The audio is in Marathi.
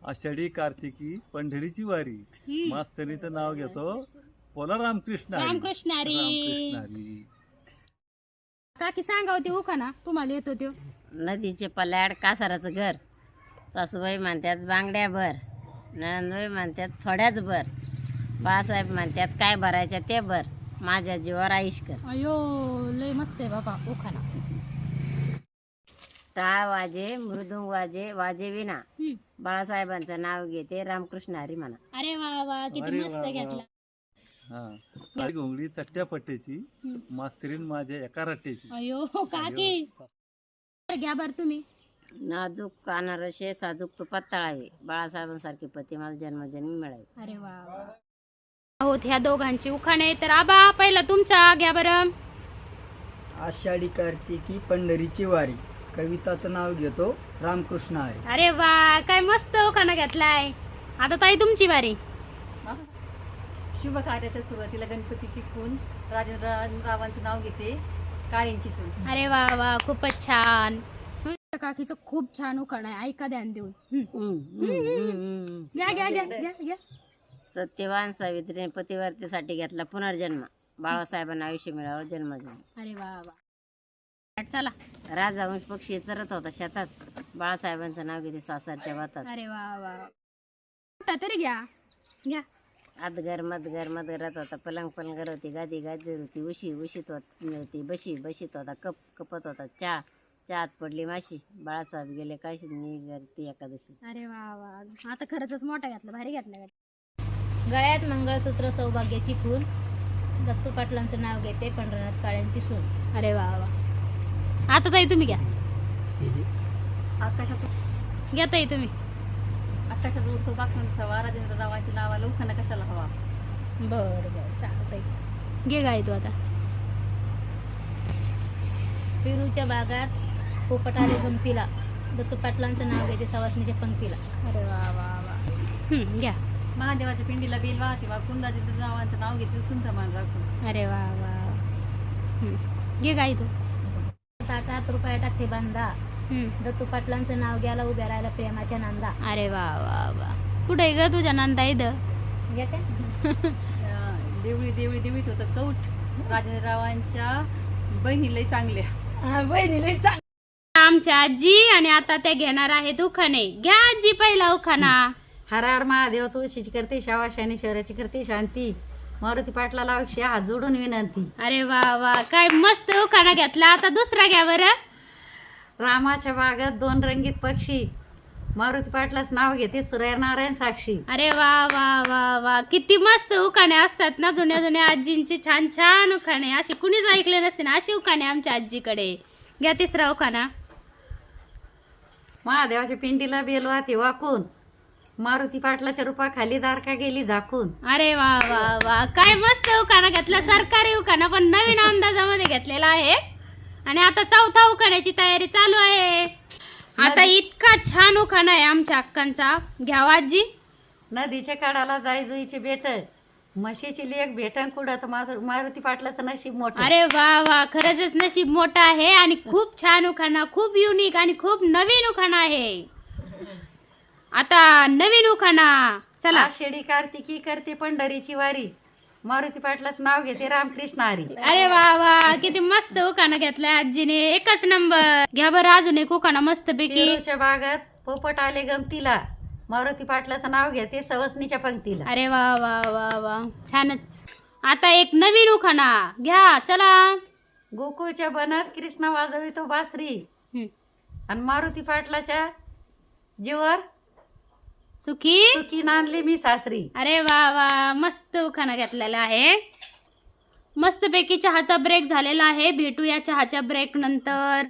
आषाढी कार्तिकी पंढरीची वारी. मास्तरीचं नाव घेतो बोला रामकृष्ण हरी. रामकृष्ण हरी. रामकृष्ण हरी. काकी सांगा होती उखाणा तुम्हाला येतो त्यो. नदीचे पल्याड कासाराचं घर, सासूबाई म्हणतात बांगड्या भर, नणंदबाई म्हणतात थोड्याच भर, बाळासाहेब म्हणतात काय भरायच्या ते भर, माझ्या जीवावर आईश कर. अयो लय मस्त आहे बाबा उखाणा. टाळ वाजे मृदुंग वाजे वाजे विना, बाळासाहेबांचं नाव घेते रामकृष्ण हरी म्हणा. अरे वा वा किती अरे मस्त वा वा. घेतला. हा काळी घोंगडी चट्ट्या पट्ट्याची, मास्तरीन माझ्या एका रट्ट्याची. अयो काकी घ्या बर तुम्ही. नाजूक कानारशे साजूक तुपात तळावे, बाळासाहेबांसारखे पती मला जन्मजन्मी मिळावे. अरे वा वा. आहोत ह्या दोघांची उखाणे. तर आबा पहिला तुमचा घ्या बरं. आषाढी कार्तिकी पंढरीची वारी, कविताचं नाव घेतो रामकृष्ण हरी. अरे वा काय मस्त उखाणा घेतलाय. आता ताई तुमची बारी. शुभ कार्याच्या सुरुवातीला गणपतीची खून, राजेंद्ररावांचं नाव घेते काळींची सून. अरे वा वा खूपच छान. काकीचं खूप छान उखाणा आहे, ऐका ध्यान देऊन. घ्या घ्या घ्या घ्या घ्या. सत्यवान सावित्रीने पतिव्रतेसाठी घेतला पुनर्जन्म, बाळासाहेबांना आयुष्य मिळावं जन्मजन्म. अरे वा वा. चला. राजहंस पक्षी चरत होता शेतात, बाळासाहेबांचं नाव घेते सासरच्या वातात. अरे वा वा. तरी घ्या घ्या. आदगर मदगर मदगरात होता, पलंग पलंगर होती, गादी गादी होती, उशी उशीत होती, बशी बशीत होता, कप कपत होता, चहात पडली माशी, बाळासाहेब गेले काशी निघती एकादशी. अरे वा वा. आता खरंच मोठा घातला, भारी घातला. गळ्यात मंगळसूत्र सौभाग्याची खून, दत्तू पाटलांचं नाव घेते पंढरनाथ काळ्यांची सून. अरे वा वा. आता ताई तुम्ही घ्या. आकाशात घ्या ताई तुम्ही. आकाशात उडतो बाकमन हवा, राजेंद्ररावांच्या नावाला उखाणा कशाला हवा. बर बर चालतंय. घे गाय तू आता. पेरूच्या बागात पोपट आले गमतीला, दत्तू पाटलांचं नाव घेते सवासणीच्या पंक्तीला. अरे वा वा वा. घ्या. महादेवाच्या पिंडीला बेल वाहते वाकून, राजेंद्ररावांचं नाव घेते तुमचा मान राखून. अरे वा वा. घे गाय तू. ताटात रुपये टाकते बांधा, दत्तू पाटलांचं नाव घ्यायला उभ्या राहायला प्रेमाच्या नांदा. अरे वा वा वा. कुठे ग तुझ्या नंदा इथं. या काय देवळी देवळी देवीत होतं कौट, राजेंद्ररावांच्या बहिणीलाही चांगल्या. बहिणीला आमच्या आजी आणि आता त्या घेणार आहेत उखाणे. घ्या आजी पहिला उखाणा. हर हर महादेव, तुळशीची करते शावा, शनीश्वराची करते शांती, मारुती पाटलाला अक्षय हात जोडून विनंती. अरे वा वा काय मस्त उखाणा घेतला. आता दुसरा घ्या बरं. रामाच्या बागात दोन रंगीत पक्षी, मारुती पाटलाच नाव घेते सूर्यनारायण साक्षी. अरे वा वा वा वा. किती मस्त उखाणे असतात ना जुन्या जुन्या आजींचे. छान छान उखाणे. असे कुणीच ऐकले नसते ना असे उखाणे आमच्या आजीकडे. घ्या तिसरा उखाणा. महादेवाच्या पिंडीला बेल वाहते वाकून, मारुती पाटलाच्या रूपाखाली दारका गेली झाकून. अरे वा वा वा काय मस्त उखाणा घेतला. सरकारी उखाणा पण नवीन अंदाजामध्ये घेतलेला आहे. आणि आता चौथा उखाण्याची तयारी चालू आहे. आता इतका छान उखाणा आहे आमच्या अक्कांचा. घ्यावा आजी. नदीच्या काढाला जाई जुईचे बेट, म्हशीची लेक भेटन कुडत, मारुती पाटलाचं नशीब मोठं. अरे वा वा खरंच नशीब मोठं आहे. आणि खूप छान उखाणा, खूप युनिक आणि खूप नवीन उखाणा आहे. आता नवीन उखाणा. चला. आषाढी कार्तिकी करते पंढरीची वारी, मारुती पाटलाच नाव घेते रामकृष्ण हरी. अरे वा वा किती मस्त उखाणा घेतलाय आजीने. एकच नंबर. घ्या बरं अजून एक उखाणा मस्त पैकी. पेरूच्या बागात पोपट आले गमतीला, मारुती पाटलाचं नाव घेते सवसनीच्या पंक्तीला. अरे वा वा वा वा छानच. आता एक नवीन उखाणा घ्या. चला. गोकुळच्या बनात कृष्ण वाजवितो बासरी, आणि मारुती पाटलाच्या जीवर सुखी सुखी नांदले मी सासरी. अरे वा वा मस्त उखाणा घेतलेला आहे. मस्त पैकी चहाचा ब्रेक झालेला आहे. भेटूया चहाच्या ब्रेक नंतर.